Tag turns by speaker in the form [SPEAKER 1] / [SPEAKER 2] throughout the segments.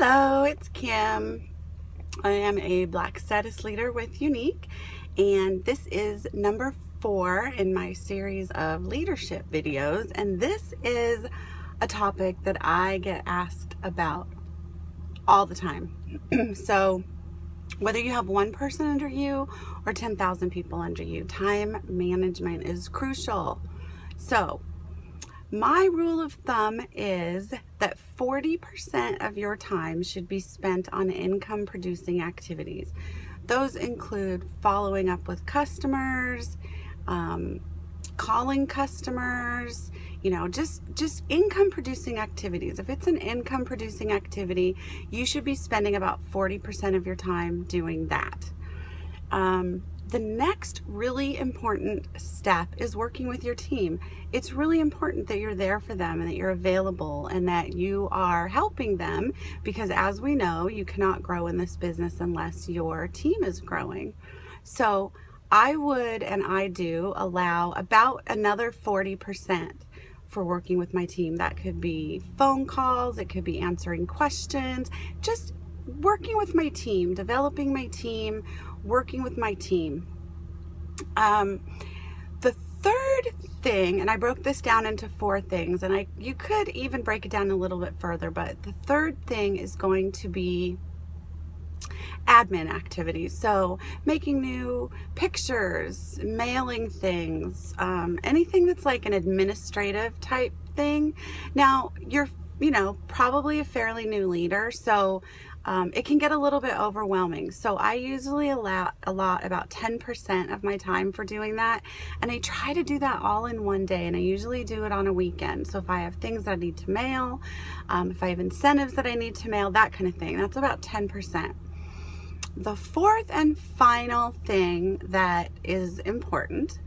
[SPEAKER 1] Hello, it's Kim. I am a Black status leader with Younique, and this is number 4 in my series of leadership videos, and this is a topic that I get asked about all the time. So whether you have one person under you or 10,000 people under you, time management is crucial. So my rule of thumb is that 40% of your time should be spent on income producing activities. Those include following up with customers, calling customers, just income producing activities. If it's an income producing activity, you should be spending about 40% of your time doing that. The next really important step is working with your team. It's really important that you're there for them and that you're available and that you are helping them, because as we know, you cannot grow in this business unless your team is growing. So I would, and I do, allow about another 40% for working with my team. That could be phone calls, it could be answering questions, just working with my team, developing my team, working with my team. The third thing, and I broke this down into 4 things, and you could even break it down a little bit further, but the third thing is going to be admin activities. So making new pictures, mailing things, anything that's like an administrative type thing. Now you're probably a fairly new leader, so it can get a little bit overwhelming. So I usually allot about 10% of my time for doing that, and I try to do that all in one day, and I usually do it on a weekend. So if I have things that I need to mail, if I have incentives that I need to mail, that kind of thing, that's about 10%. The fourth and final thing that is important,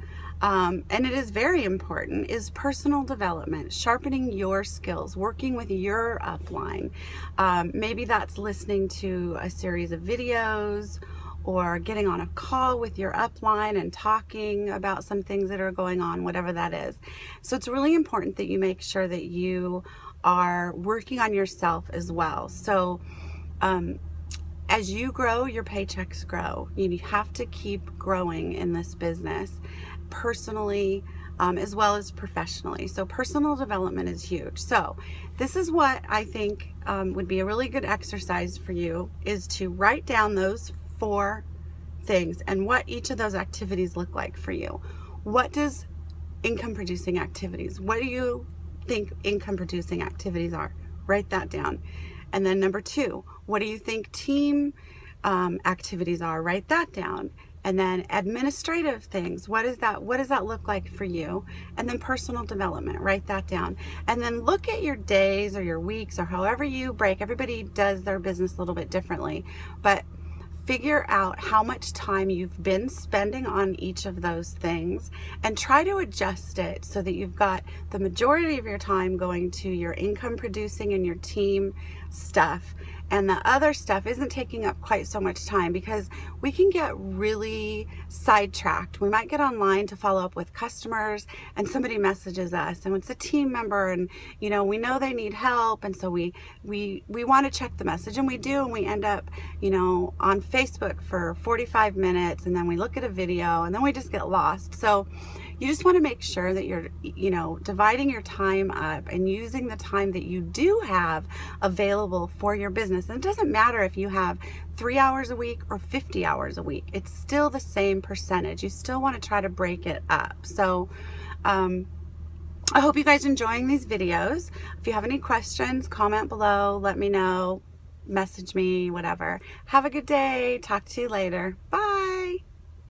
[SPEAKER 1] and it is very important, is personal development, sharpening your skills, working with your upline. Maybe that's listening to a series of videos or getting on a call with your upline and talking about some things that are going on, whatever that is. So it's really important that you make sure that you are working on yourself as well. So as you grow, your paychecks grow. You have to keep growing in this business, personally as well as professionally. So personal development is huge. So this is what I think would be a really good exercise for you, is to write down those 4 things and what each of those activities look like for you. What does income producing activities, what do you think income producing activities are? Write that down. And then number 2, what do you think team activities are? Write that down. And then administrative things, what does that look like for you? And then personal development, write that down. And then look at your days or your weeks or however you break. Everybody does their business a little bit differently, but figure out how much time you've been spending on each of those things and try to adjust it so that you've got the majority of your time going to your income producing and your team stuff, and the other stuff isn't taking up quite so much time, because we can get really sidetracked. We might get online to follow up with customers and somebody messages us and it's a team member, and we know they need help, and so we want to check the message, and we do, and we end up on Facebook for 45 minutes, and then we look at a video, and then we just get lost. So you just want to make sure that you're dividing your time up and using the time that you do have available for your business. And it doesn't matter if you have 3 hours a week or 50 hours a week, it's still the same percentage. You still want to try to break it up. So I hope you guys are enjoying these videos. If you have any questions, comment below, let me know, message me, whatever. Have a good day. Talk to you later. Bye.